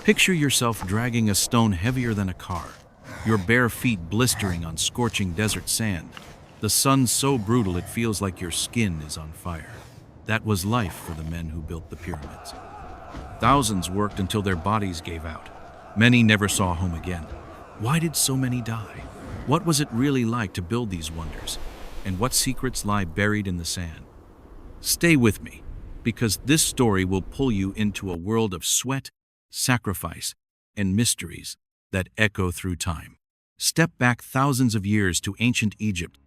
Picture yourself dragging a stone heavier than a car, your bare feet blistering on scorching desert sand, the sun so brutal it feels like your skin is on fire. That was life for the men who built the pyramids. Thousands worked until their bodies gave out. Many never saw home again. Why did so many die? What was it really like to build these wonders? And what secrets lie buried in the sand? Stay with me, because this story will pull you into a world of sweat, sacrifice, and mysteries that echo through time. Step back thousands of years to ancient Egypt,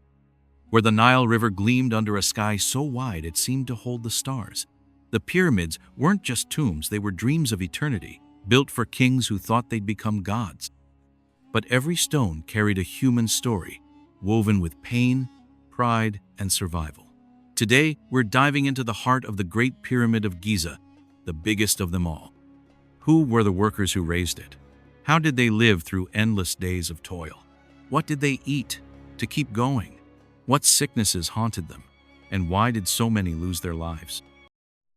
where the Nile River gleamed under a sky so wide it seemed to hold the stars. The pyramids weren't just tombs, they were dreams of eternity, built for kings who thought they'd become gods. But every stone carried a human story, woven with pain, pride, and survival. Today, we're diving into the heart of the Great Pyramid of Giza, the biggest of them all. Who were the workers who raised it? How did they live through endless days of toil? What did they eat to keep going? What sicknesses haunted them? And why did so many lose their lives?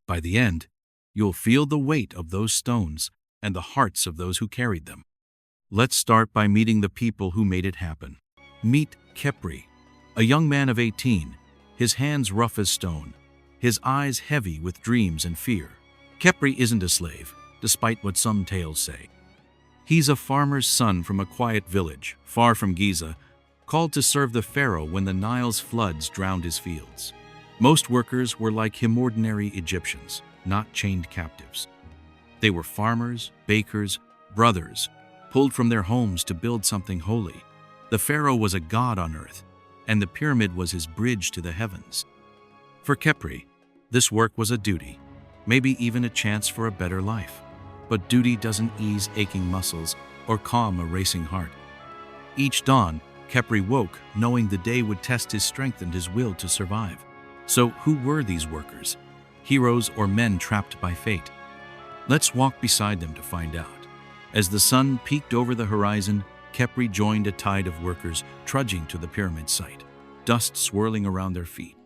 By the end, you'll feel the weight of those stones and the hearts of those who carried them. Let's start by meeting the people who made it happen. Meet Khepri, a young man of 18, his hands rough as stone, his eyes heavy with dreams and fear. Khepri isn't a slave, despite what some tales say. He's a farmer's son from a quiet village, far from Giza, called to serve the pharaoh when the Nile's floods drowned his fields. Most workers were like him, ordinary Egyptians, not chained captives. They were farmers, bakers, brothers, pulled from their homes to build something holy. The pharaoh was a god on earth, and the pyramid was his bridge to the heavens. For Khepri, this work was a duty, maybe even a chance for a better life. But duty doesn't ease aching muscles or calm a racing heart. Each dawn, Khepri woke, knowing the day would test his strength and his will to survive. So who were these workers? Heroes or men trapped by fate? Let's walk beside them to find out. As the sun peeked over the horizon, Khepri joined a tide of workers trudging to the pyramid site, dust swirling around their feet.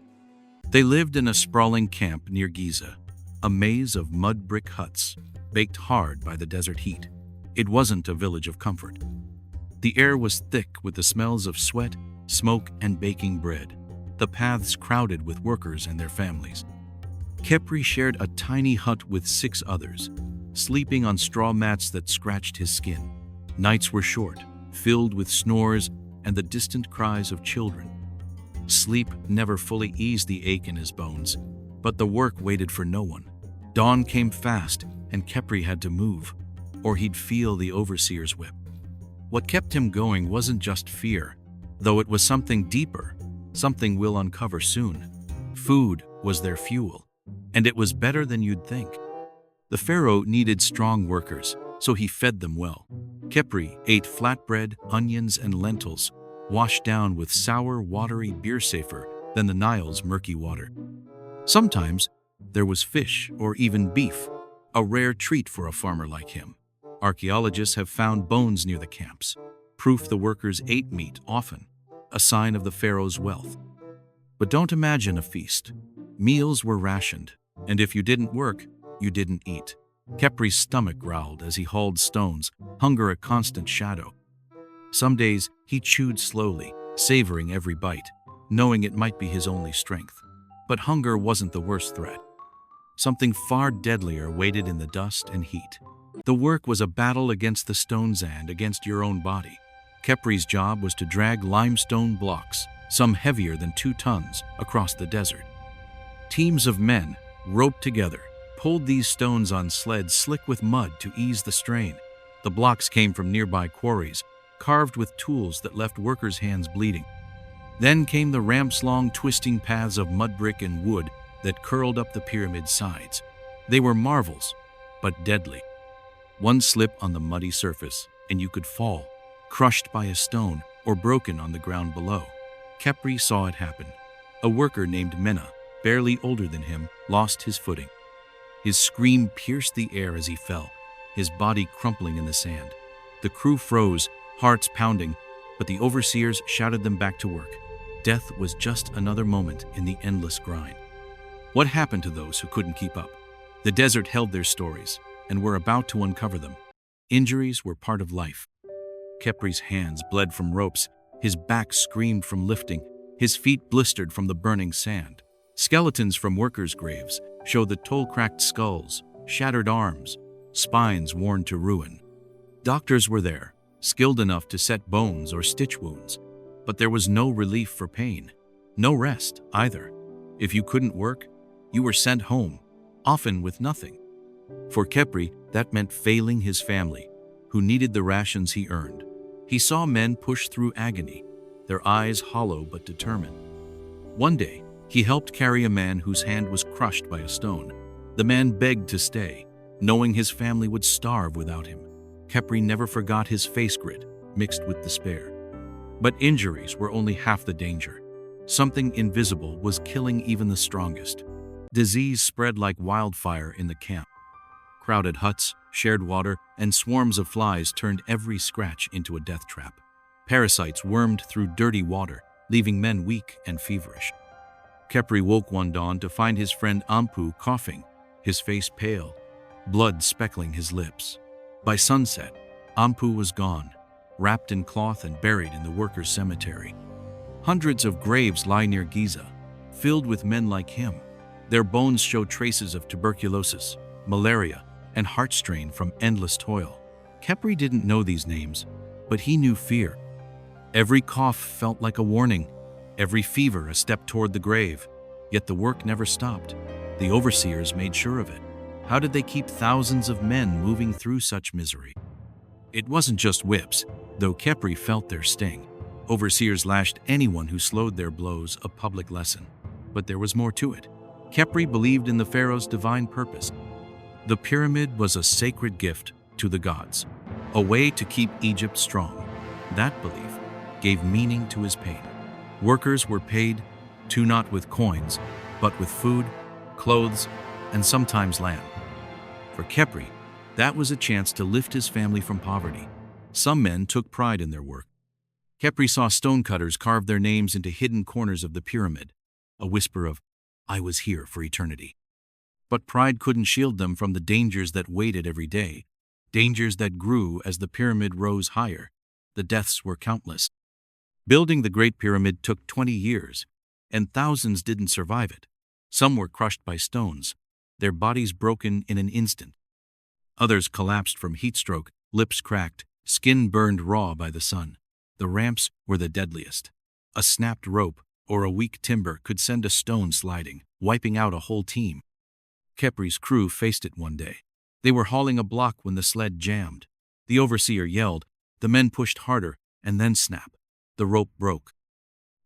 They lived in a sprawling camp near Giza, a maze of mud brick huts, baked hard by the desert heat. It wasn't a village of comfort. The air was thick with the smells of sweat, smoke, and baking bread, the paths crowded with workers and their families. Khepri shared a tiny hut with 6 others, sleeping on straw mats that scratched his skin. Nights were short, filled with snores and the distant cries of children. Sleep never fully eased the ache in his bones, but the work waited for no one. Dawn came fast, and Khepri had to move, or he'd feel the overseer's whip. What kept him going wasn't just fear, though it was something deeper, something we'll uncover soon. Food was their fuel, and it was better than you'd think. The pharaoh needed strong workers, so he fed them well. Khepri ate flatbread, onions, and lentils, washed down with sour, watery beer safer than the Nile's murky water. Sometimes there was fish or even beef, a rare treat for a farmer like him. Archaeologists have found bones near the camps, proof the workers ate meat often, a sign of the pharaoh's wealth. But don't imagine a feast. Meals were rationed, and if you didn't work, you didn't eat. Khepri's stomach growled as he hauled stones, hunger a constant shadow. Some days he chewed slowly, savoring every bite, knowing it might be his only strength. But hunger wasn't the worst threat. Something far deadlier waited in the dust and heat. The work was a battle against the stones and against your own body. Khepri's job was to drag limestone blocks, some heavier than 2 tons, across the desert. Teams of men, roped together, pulled these stones on sleds slick with mud to ease the strain. The blocks came from nearby quarries, carved with tools that left workers' hands bleeding. Then came the ramps-long twisting paths of mud brick and wood that curled up the pyramid's sides. They were marvels, but deadly. One slip on the muddy surface, and you could fall, crushed by a stone or broken on the ground below. Khepri saw it happen. A worker named Mena, barely older than him, lost his footing. His scream pierced the air as he fell, his body crumpling in the sand. The crew froze, hearts pounding, but the overseers shouted them back to work. Death was just another moment in the endless grind. What happened to those who couldn't keep up? The desert held their stories, and we're about to uncover them. Injuries were part of life. Khepri's hands bled from ropes, his back screamed from lifting, his feet blistered from the burning sand. Skeletons from workers' graves showed the toe-cracked skulls, shattered arms, spines worn to ruin. Doctors were there, skilled enough to set bones or stitch wounds, but there was no relief for pain, no rest either. If you couldn't work, you were sent home, often with nothing. For Khepri, that meant failing his family, who needed the rations he earned. He saw men push through agony, their eyes hollow but determined. One day, he helped carry a man whose hand was crushed by a stone. The man begged to stay, knowing his family would starve without him. Khepri never forgot his face grit, mixed with despair. But injuries were only half the danger. Something invisible was killing even the strongest. Disease spread like wildfire in the camp. Crowded huts, shared water, and swarms of flies turned every scratch into a death trap. Parasites wormed through dirty water, leaving men weak and feverish. Khepri woke one dawn to find his friend Ampu coughing, his face pale, blood speckling his lips. By sunset, Ampu was gone, wrapped in cloth and buried in the workers' cemetery. Hundreds of graves lie near Giza, filled with men like him. Their bones show traces of tuberculosis, malaria, and heart strain from endless toil. Khepri didn't know these names, but he knew fear. Every cough felt like a warning, every fever a step toward the grave. Yet the work never stopped. The overseers made sure of it. How did they keep thousands of men moving through such misery? It wasn't just whips, though Khepri felt their sting. Overseers lashed anyone who slowed their blows, a public lesson. But there was more to it. Khepri believed in the pharaoh's divine purpose. The pyramid was a sacred gift to the gods, a way to keep Egypt strong. That belief gave meaning to his pain. Workers were paid, too not with coins, but with food, clothes, and sometimes land. For Khepri, that was a chance to lift his family from poverty. Some men took pride in their work. Khepri saw stonecutters carve their names into hidden corners of the pyramid, a whisper of, "I was here for eternity." But pride couldn't shield them from the dangers that waited every day, dangers that grew as the pyramid rose higher. The deaths were countless. Building the Great Pyramid took 20 years, and thousands didn't survive it. Some were crushed by stones, their bodies broken in an instant. Others collapsed from heat stroke, lips cracked, skin burned raw by the sun. The ramps were the deadliest. A snapped rope or a weak timber could send a stone sliding, wiping out a whole team. Khepri's crew faced it one day. They were hauling a block when the sled jammed. The overseer yelled, the men pushed harder, and then snap. The rope broke.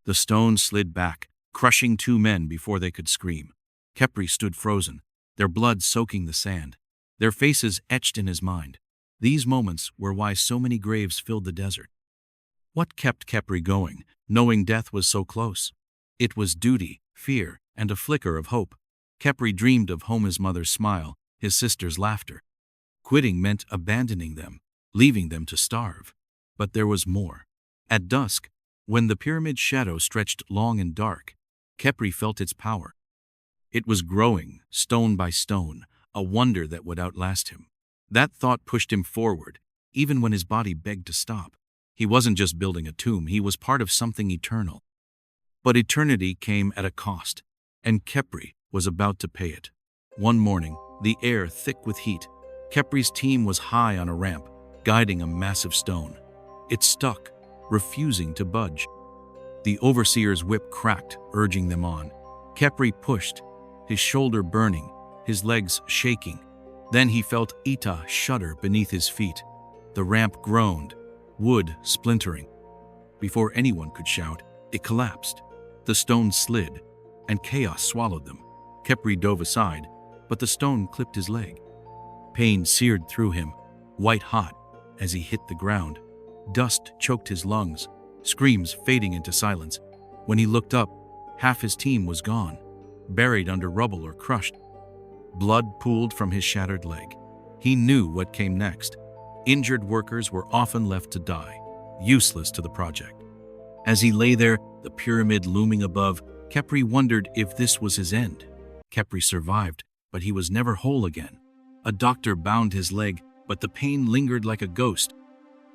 The stone slid back, crushing two men before they could scream. Khepri stood frozen, their blood soaking the sand, their faces etched in his mind. These moments were why so many graves filled the desert. What kept Khepri going, knowing death was so close? It was duty, fear, and a flicker of hope. Khepri dreamed of his mother's smile, his sister's laughter. Quitting meant abandoning them, leaving them to starve. But there was more. At dusk, when the pyramid's shadow stretched long and dark, Khepri felt its power. It was growing, stone by stone, a wonder that would outlast him. That thought pushed him forward, even when his body begged to stop. He wasn't just building a tomb, he was part of something eternal. But eternity came at a cost, and Khepri was about to pay it. One morning, the air thick with heat, Khepri's team was high on a ramp, guiding a massive stone. It stuck, refusing to budge. The overseer's whip cracked, urging them on. Khepri pushed, his shoulder burning, his legs shaking. Then he felt Ita shudder beneath his feet. The ramp groaned, wood splintering. Before anyone could shout, it collapsed. The stone slid, and chaos swallowed them. Khepri dove aside, but the stone clipped his leg. Pain seared through him, white hot, as he hit the ground. Dust choked his lungs, screams fading into silence. When he looked up, half his team was gone, buried under rubble or crushed. Blood pooled from his shattered leg. He knew what came next. Injured workers were often left to die, useless to the project. As he lay there, the pyramid looming above, Khepri wondered if this was his end. Khepri survived, but he was never whole again. A doctor bound his leg, but the pain lingered like a ghost.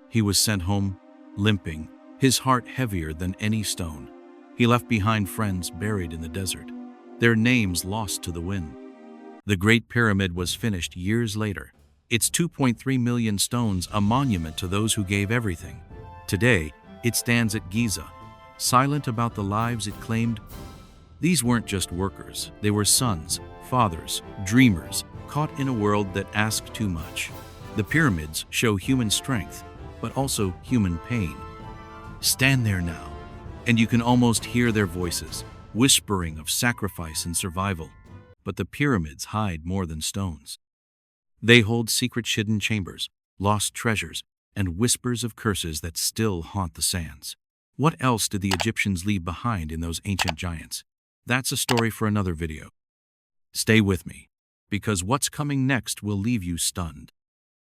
He was sent home, limping, his heart heavier than any stone. He left behind friends buried in the desert, their names lost to the wind. The Great Pyramid was finished years later. Its 2.3 million stones, a monument to those who gave everything. Today, it stands at Giza, silent about the lives it claimed. These weren't just workers, they were sons, fathers, dreamers, caught in a world that asked too much. The pyramids show human strength, but also human pain. Stand there now, and you can almost hear their voices, whispering of sacrifice and survival. But the pyramids hide more than stones. They hold secret hidden chambers, lost treasures, and whispers of curses that still haunt the sands. What else did the Egyptians leave behind in those ancient giants? That's a story for another video. Stay with me, because what's coming next will leave you stunned.